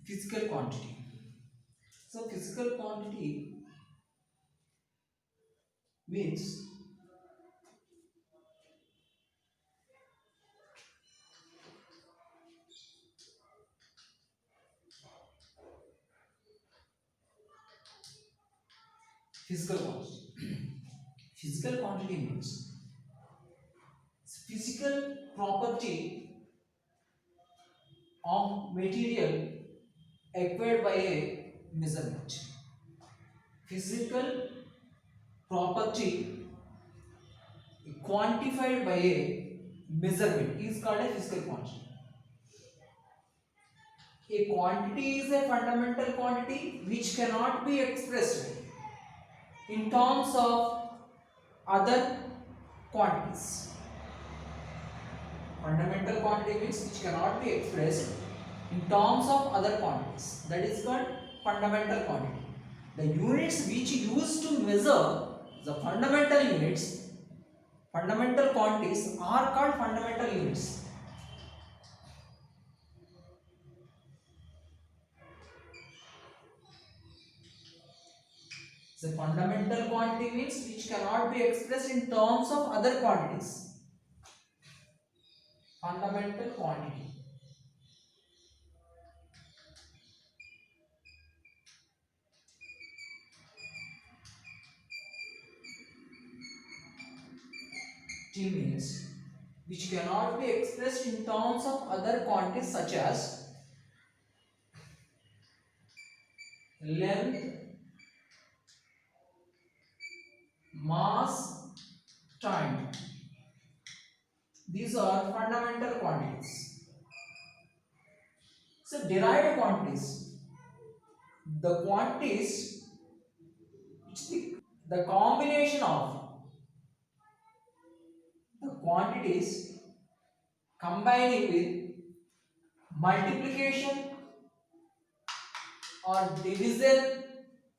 physical quantity. So physical quantity means physical quantity. Physical quantity means physical property of material acquired by a measurement. Physical property quantified by a measurement is called a physical quantity. A quantity is a fundamental quantity which cannot be expressed in terms of other quantities. Fundamental quantity means which cannot be expressed in terms of other quantities. That is called fundamental quantity. The units which used to measure the fundamental units, fundamental quantities are called fundamental units. The fundamental quantity means which cannot be expressed in terms of other quantities. Fundamental quantity. T means which cannot be expressed in terms of other quantities such as length, mass, time. These are fundamental quantities. So derived quantities, the quantities which the combination of the quantities combining with multiplication or division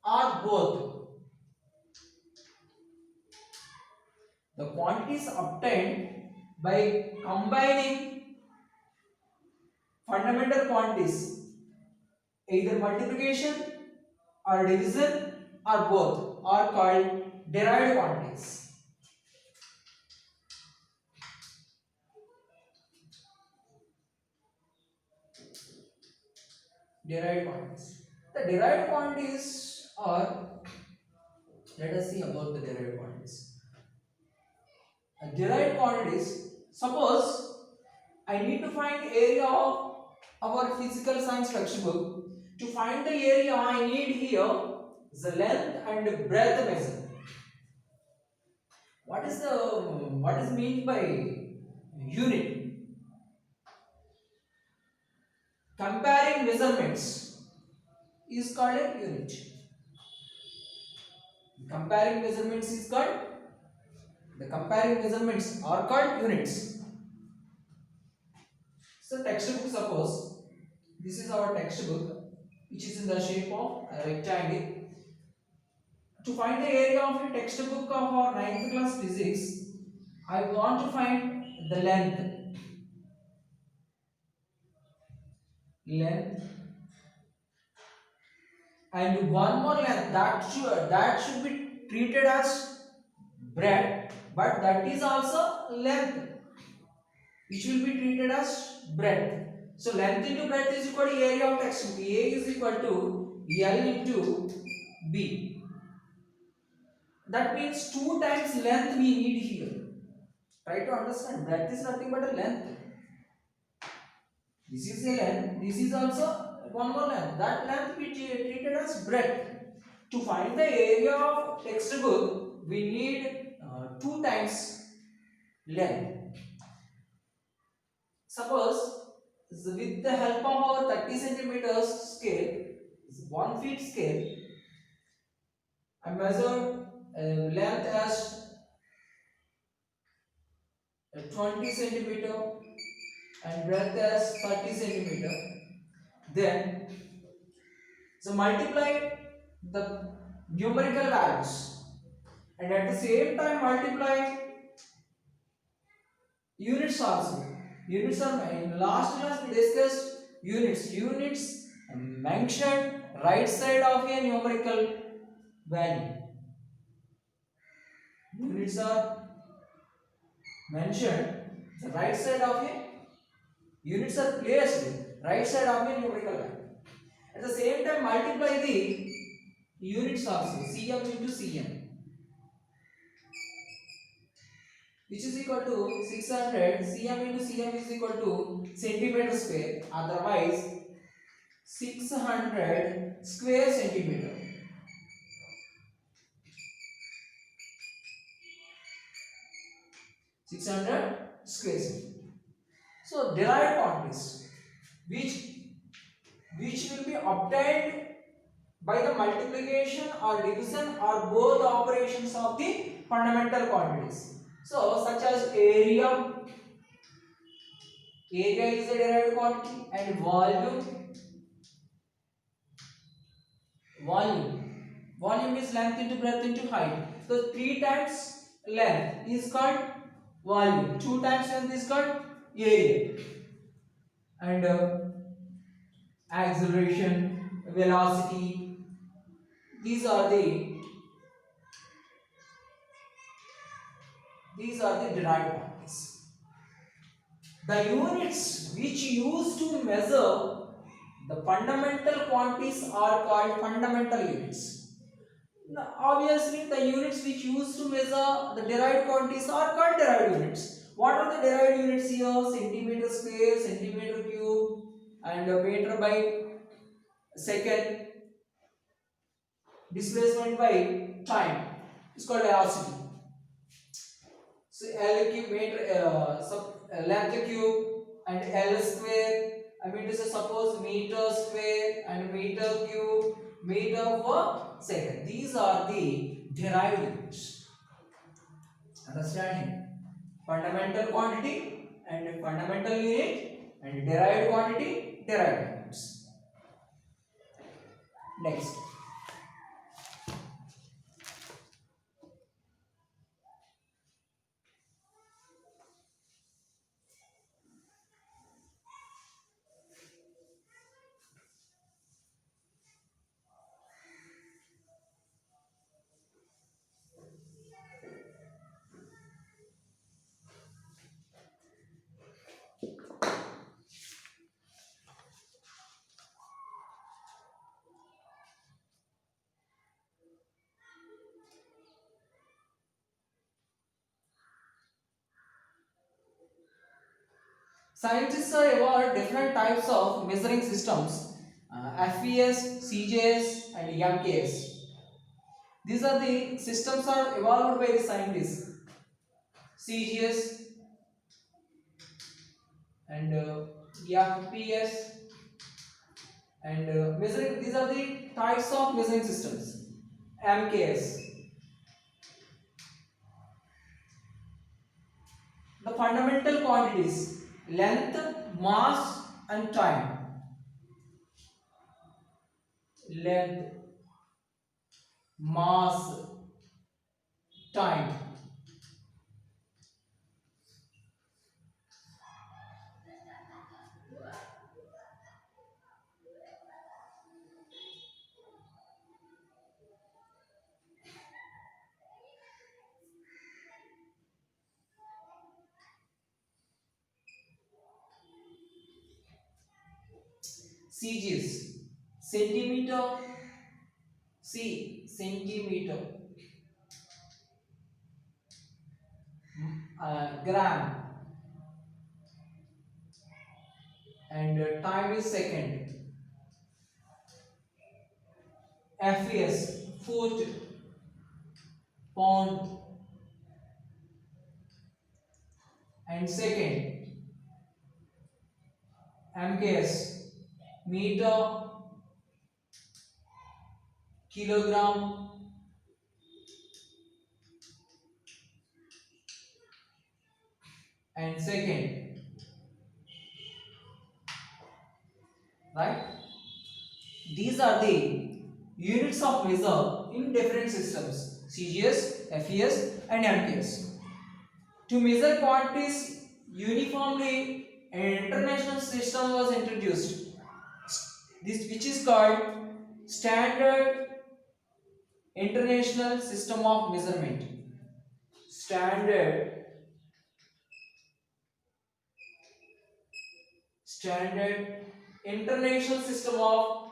or both. The quantities obtained by combining fundamental quantities, either multiplication or division or both, are called derived quantities. Derived quantities. The derived quantities are, let us see about the derived quantities. Derived quantities, suppose I need to find area of our physical science textbook. To find the area I need here the length and breadth measure. What is meant by unit? Comparing measurements is called a unit. Comparing measurements is called, the comparing measurements are called units. So textbook, suppose this is our textbook which is in the shape of a rectangle. To find the area of a textbook of our 9th class physics, I want to find the length. Length and one more length that should be treated as breadth, but that is also length which will be treated as breadth. So length into breadth is equal to area of textbook. A is equal to L into B. That means 2 times length we need here. Try to understand. Breadth is nothing but a length. This is a length. This is also one more length. That length we treated as breadth. To find the area of textbook, we need 2 times length. Suppose with the help of our 30 centimeters scale, 1 feet scale, I measured length as 20 centimeter and breadth as 30 centimeter. Then, so multiply the numerical values and at the same time multiply units also. Units are, in last class we discussed units. Units mention right side of a numerical value. Units are mentioned the right side of a units are placed right side of a numerical value. At the same time, multiply the units also, cm into cm, which is equal to 600. Cm into cm is equal to centimeter square, otherwise 600 square centimeter. 600 square centimeter. So derived quantities which will be obtained by the multiplication or division or both operations of the fundamental quantities. So such as area is a derived quantity, and volume is length into breadth into height. So 3 times length is called volume, 2 times length is called area. And acceleration, velocity, these are the derived quantities. The units which used to measure the fundamental quantities are called fundamental units. Now, obviously, the units which used to measure the derived quantities are called derived units. What are the derived units here? Centimeter square, centimeter cube, and meter by second. Displacement by time is called velocity. So L cube meter length cube and L square. I mean to say, suppose meter square and meter cube, meter per second. These are the derived units. Understanding? Fundamental quantity and fundamental unit, and derived quantity, derived units. Next. Scientists have evolved different types of measuring systems, FES, CJS, and MKS. These are the systems are evolved by the scientists. CGS and FPS and measuring. These are the types of measuring systems. MKS. The fundamental quantities: length, mass, and time. Length, mass, time. CGS, centimeter, centimeter, gram, and time is second. FES, foot, pound, and second. MKS, meter, kilogram, and second. Right? These are the units of measure in different systems: CGS, FES, and MKS. To measure quantities uniformly, an international system was introduced. this which is called standard international system of measurement. Standard international system of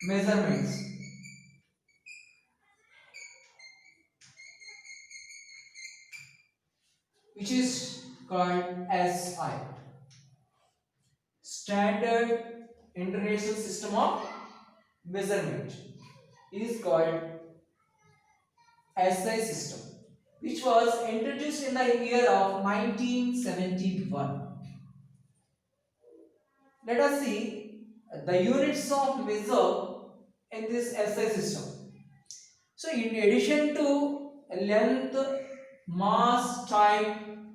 measurements, which is called SI, standard international system of measurement, is called SI system, which was introduced in the year of 1971. Let us see the units of measure in this SI system. So in addition to length, mass, time,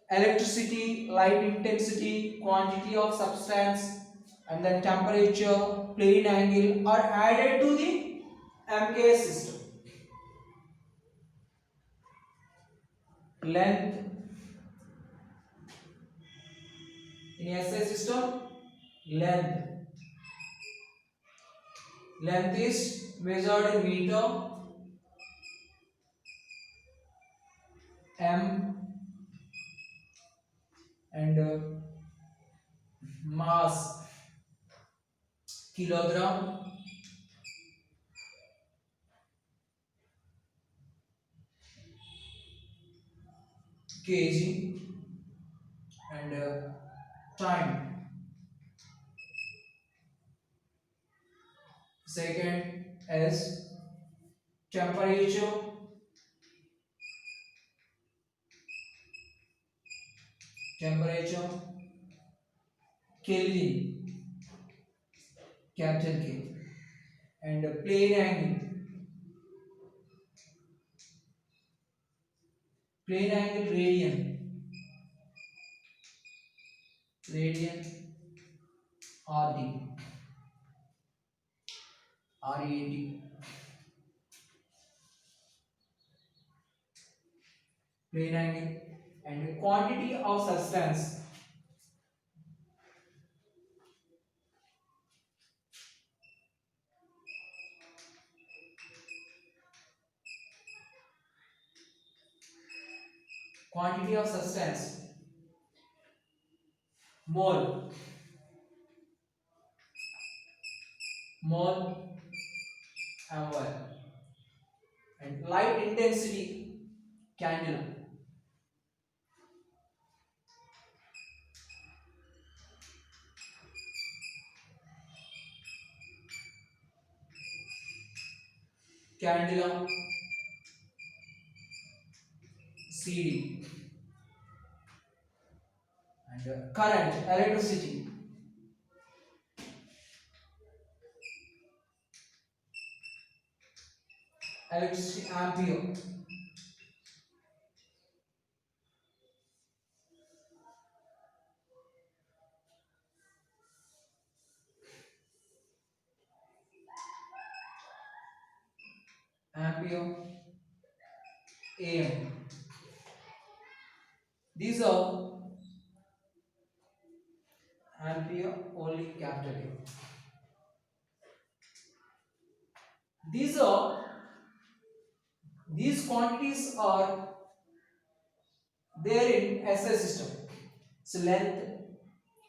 electricity, light intensity, quantity of substance, and then temperature, plane angle are added to the MKS system. Length in SI system, length is measured in meter, m, and mass, kilogram, kg, and time. Second is temperature, Kelvin, capital K, and plane angle, radian, RAD, plane angle, and quantity of substance, mole, mole, mol, and light intensity, candela, CD, and current, electricity, ampere, AM. These are ampere, only capital A. These quantities are there in SI system. So length,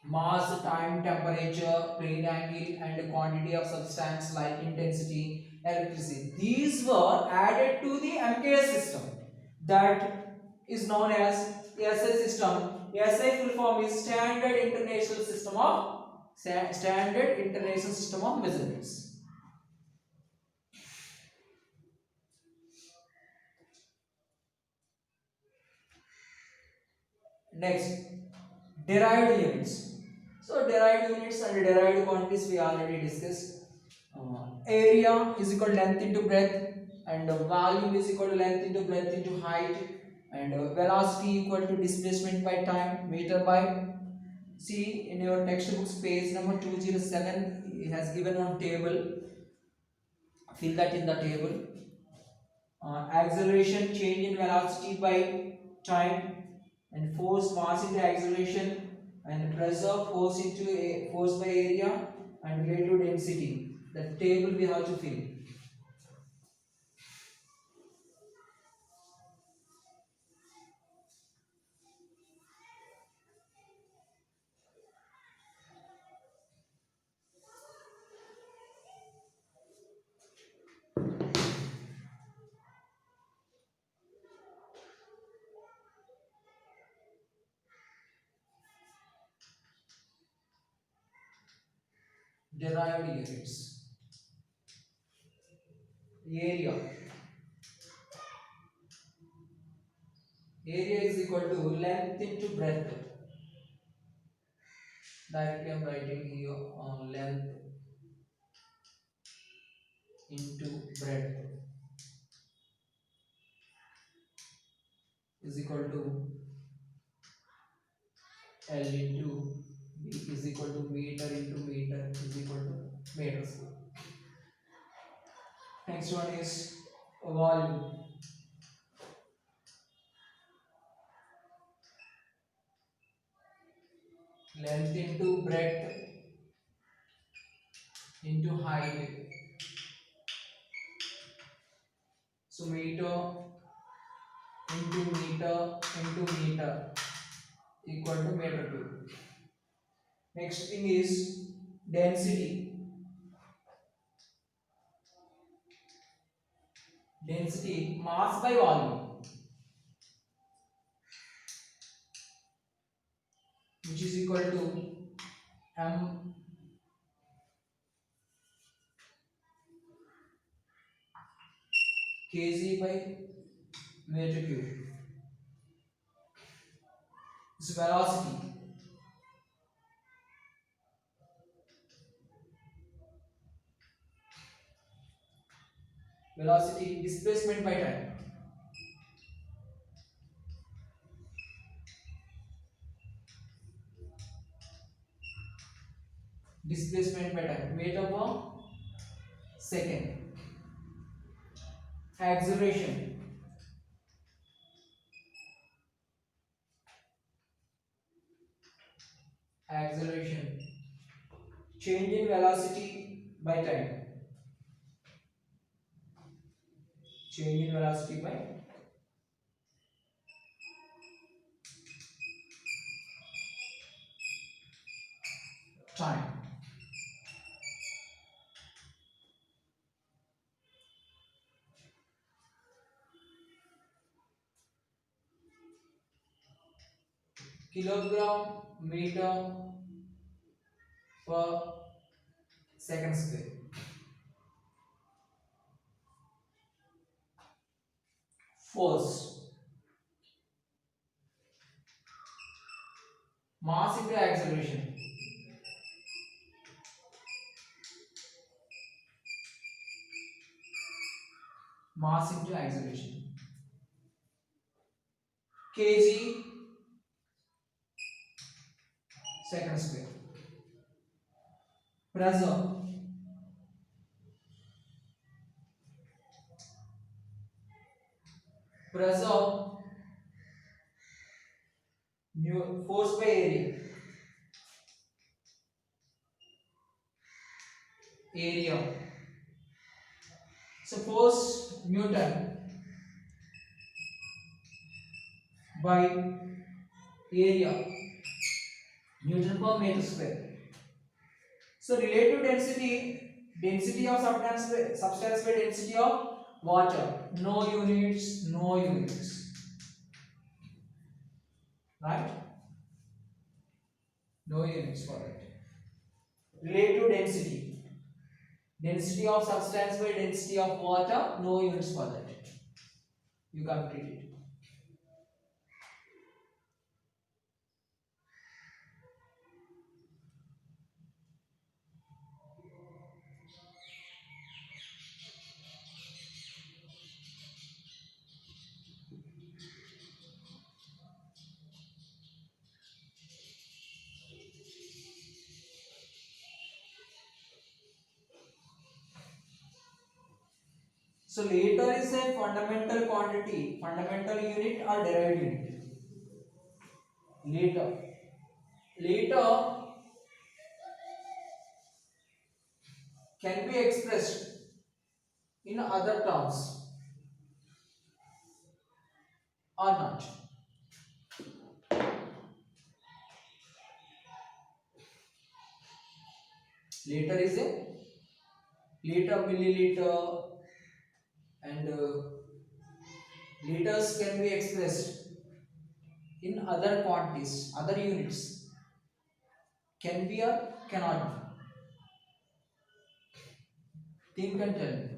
mass, time, temperature, plane angle, and quantity of substance, light intensity, electricity. These were added to the MKS system, that is known as SI system. SI full form is Standard International System of Measurements. Next, derived units. So derived units and derived quantities we already discussed. Area is equal to length into breadth, and volume is equal to length into breadth into height, and velocity equal to displacement by time, meter by. See in your textbooks page number 207, it has given one table. Fill that in the table. acceleration change in velocity by time, and force mass into acceleration, and pressure force into a force by area, and relative density. The table we have to fill. Derived units. Area. Area is equal to length into breadth. Directly I am writing here length into breadth is equal to L into B is equal to meter into meter is equal to meter square. Next one is volume. Length into breadth into height. So meter into meter into meter equal to meter cube. Next thing is density. Density, mass by volume, which is equal to m kg by meter cube. This is velocity. Velocity, displacement by time. Displacement by time, meter per second. Acceleration. Acceleration. Change in velocity by time. Change in velocity by time. Kilogram meter per second square. Force. Mass into acceleration. Mass into acceleration. Kg second square. Pressure. Pressure force by area. Area. So force Newton by area, Newton per meter square. So relative density, density of substance by density of water. No units, no units. Right? No units for it. Relative density. Density of substance by density of water, no units for that. You complete it. So liter is a fundamental quantity, fundamental unit or derived unit. Liter, liter can be expressed in other terms or not. Liter is a liter, milliliter, and liters can be expressed in other quantities, other units. Can be or cannot be. Think and tell me.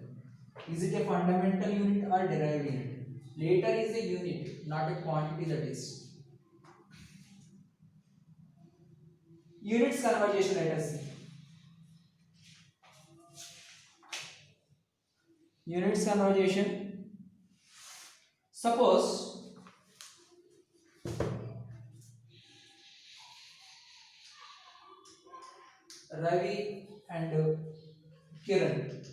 Is it a fundamental unit or derived unit? Liter is a unit, not a quantity, that is. Units conversion, let us see. Units conversion. Suppose Ravi and Kiran.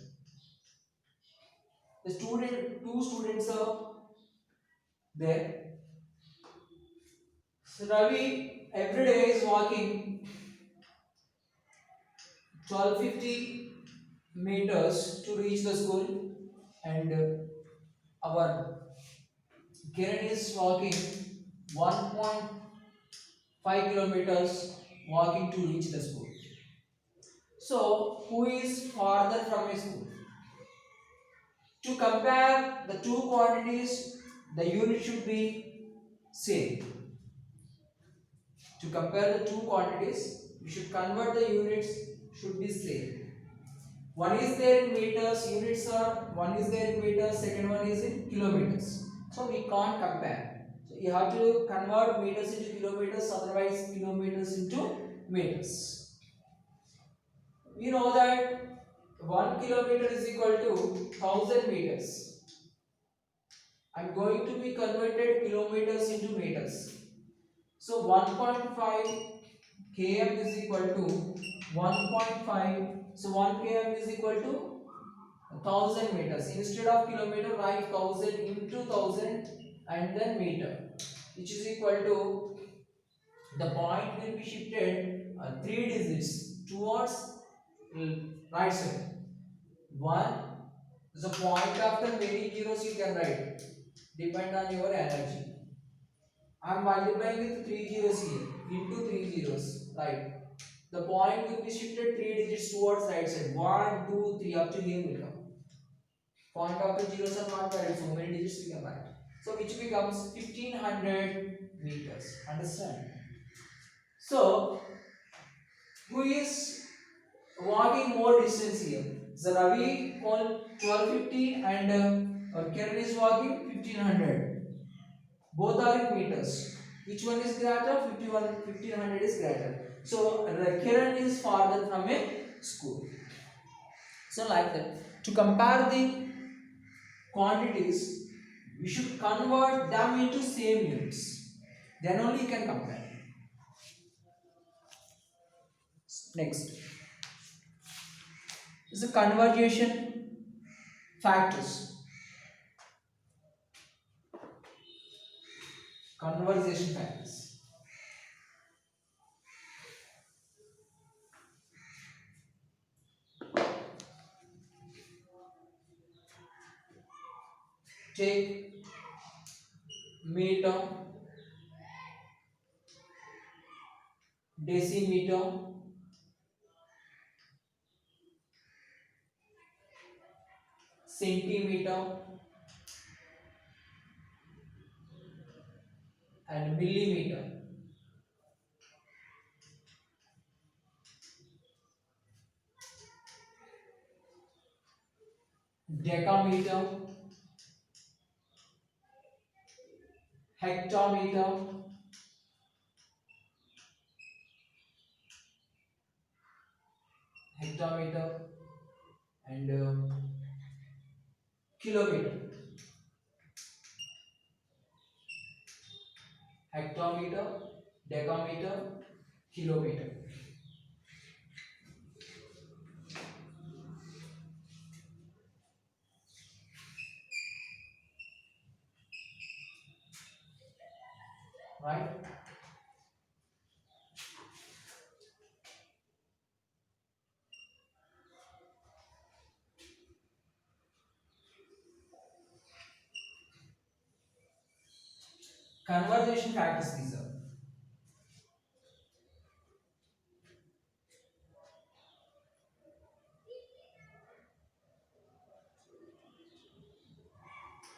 Two students are there. So Ravi every day is walking 1250 meters to reach the school, and our Kiran is walking 1.5 kilometers walking to reach the school. So who is farther from a school? To compare the two quantities, the unit should be same. To compare the two quantities, we should convert the units, should be same. One is there in meters, units are, one is there in meters, second one is in kilometers. So we can't compare. So you have to convert meters into kilometers, otherwise kilometers into meters. We know that 1 kilometer is equal to 1000 meters. I am going to be converted kilometers into meters. So 1.5 km is equal to 1.5. So 1 km is equal to 1000 meters. Instead of kilometer, write 1000 into 1000 and then meter, which is equal to, the point will be shifted 3 digits towards right side. 1 is a point after many zeros you can write, depend on your energy. I am multiplying with 3 zeros here into 3 zeros, right? The point will be shifted 3 digits towards right side. 1, 2, 3 up to here will come. Point after zeros are not valid, so many digits we can write. So which becomes 1500 meters. Understand? So who is walking more distance here? So Ravi on 1250 and Kiran is walking 1500. Both are in meters. Which one is greater? 1500 is greater. So Kiran is farther from a school. So like that. To compare the quantities, we should convert them into same units. Then only you can compare. Next is the conversion factors. Conversation factors. Take meter, decimeter, centimeter, and millimeter. Decameter, hectometer, and kilometer. Hectometer, decameter, kilometer. right? Conservation factors these are.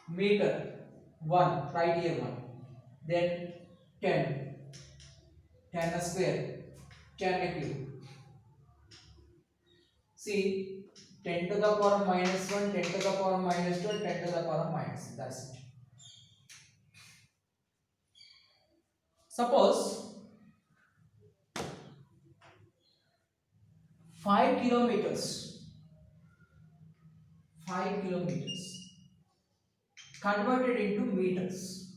Meter 1, right here 1, then 10, 10 a square, 10 a cube. See, 10 to the power minus 1, 10 to the power minus 2, 10 to the power minus. That's it. Suppose 5 kilometers, 5 kilometers converted into meters.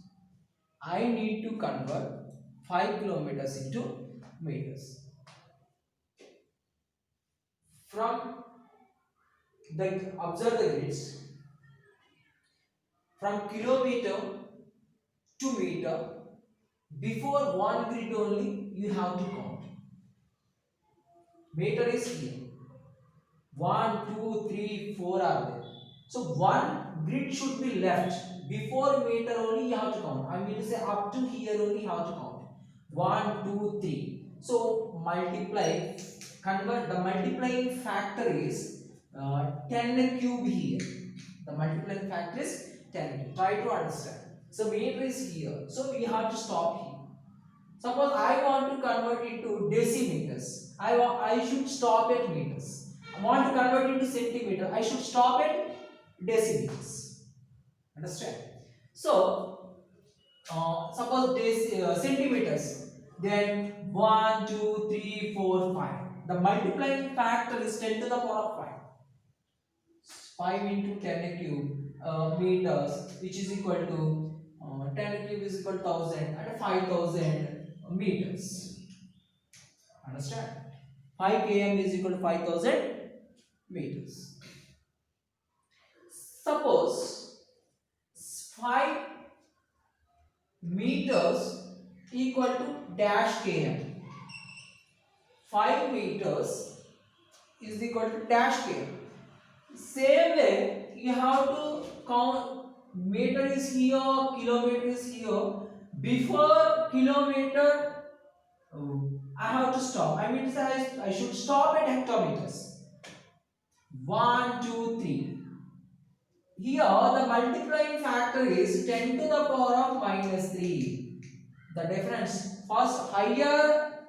I need to convert 5 kilometers into meters. From the observe the grids, from kilometer to meter, before one grid only you have to count. Meter is here. 1, 2, 3, 4 are there. So one grid should be left. Before meter only you have to count. I mean to say up to here only you have to count. 1, 2, 3. So multiply, convert, the multiplying factor is 10 cube here. The multiplying factor is 10. Try to understand. So meter is here. So we have to stop here. Suppose I want to convert it to decimeters. I should stop at meters. I want to convert it to centimeter. I should stop at decimeters. Understand? So, suppose centimeters. Then 1, 2, 3, 4, 5. The multiplying factor is 10 to the power of 5. 5 into 10 cube meters, which is equal to 10 cube is equal to 1000 and 5000 meters. Understand? 5 km is equal to 5000 meters. Suppose 5 meters equal to dash km. 5 meters is equal to dash km. Same way, you have to count. Meter is here, kilometer is here. Before kilometer, I have to stop. I mean, I should stop at hectometers. 1, 2, 3. Here, the multiplying factor is 10 to the power of minus 3. The difference, first higher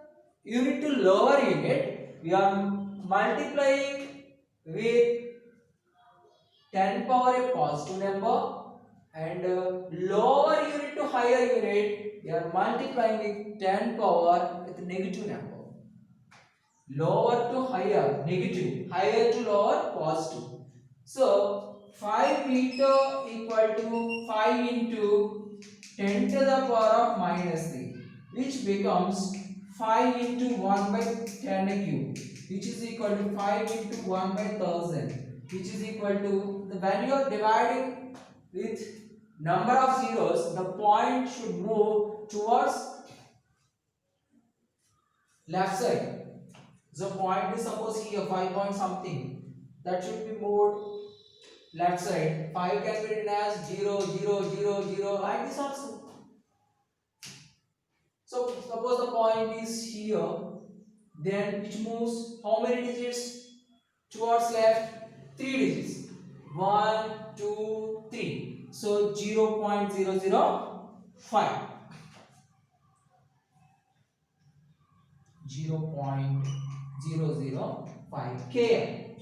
unit to lower unit, we are multiplying with 10 power a positive number, and lower unit to higher unit, we are multiplying with 10 power with negative number. Lower to higher, negative. Higher to lower, positive. So, 5 meter equal to 5 into 10 to the power of minus 3, which becomes 5 into 1 by 10 cube, which is equal to 5 into 1 by 1000, which is equal to, when you are dividing with number of zeros, the point should move towards left side. So point is suppose here 5 point something, that should be moved left side. 5 can be written as 0, 0, 0, 0, like this also. So suppose the point is here, then it moves how many digits towards left? 3 digits. 1, 2, 3. So 0.005. 0.005 km.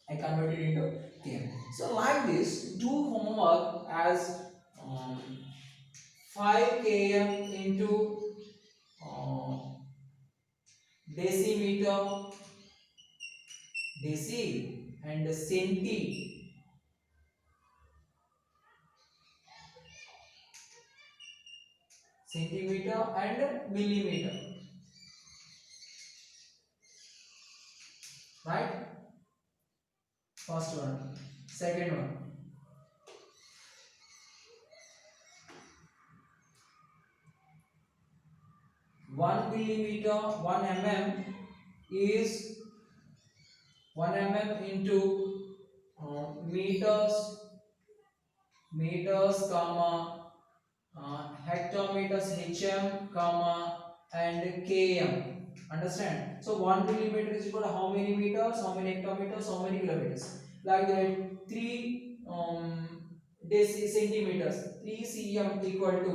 I converted into km. So like this, do homework as 5 km into decimeter, deci and centimeter and millimeter. Right? First one. Second one. 1 millimeter, 1 mm is 1 mm into meters, comma hectometers, hm, comma and km. Understand? So 1 millimeter is equal to how many meters, how many hectometers, how many kilometers. Like that, 3 centimeters, 3 cm equal to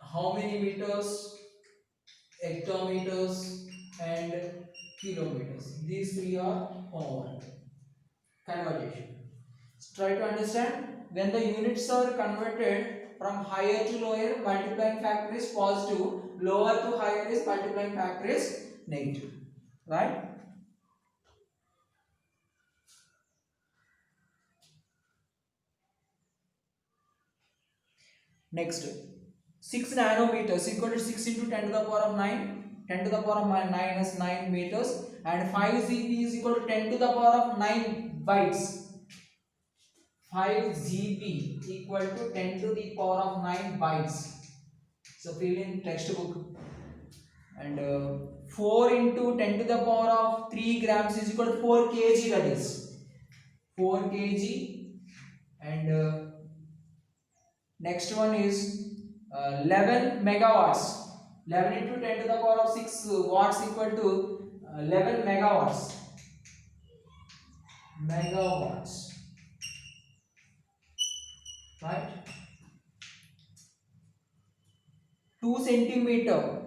how many meters, hectometers and kilometers. These three are common. Conversion. Try to understand, when the units are converted from higher to lower, multiplying factor is positive, lower to higher is multiplying factor is negative, right? Next, 6 nanometers equal to 6 into 10 to the power of 9, 10 to the power of 9 is 9 meters, and 5 GB is equal to 10 to the power of 9 bytes. 5 GB equal to 10 to the power of 9 bytes. So fill in textbook. And 4 into 10 to the power of 3 grams is equal to 4 kg, that is 4 kg. And next one is 11 megawatts. 11 into 10 to the power of 6 watts equal to 11 megawatts. Right? 2 centimeter.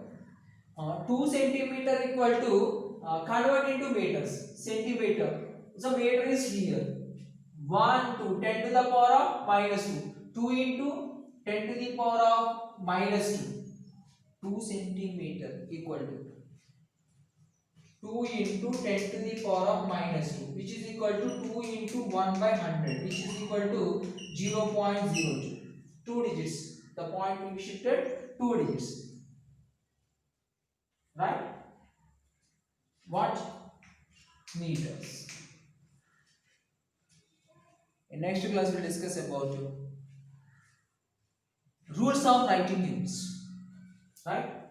2 centimeter equal to convert into meters. Centimeter. So meter is here. 1 to 10 to the power of minus 2. 2 into 10 to the power of minus 2. 2 centimeter equal to 2 into 10 to the power of minus 2, which is equal to 2 into 1 by 100, which is equal to 0.02. 2 digits. The point will be shifted 2 digits. Right? What? Meters. In next class, we'll discuss about rules of writing units. Right?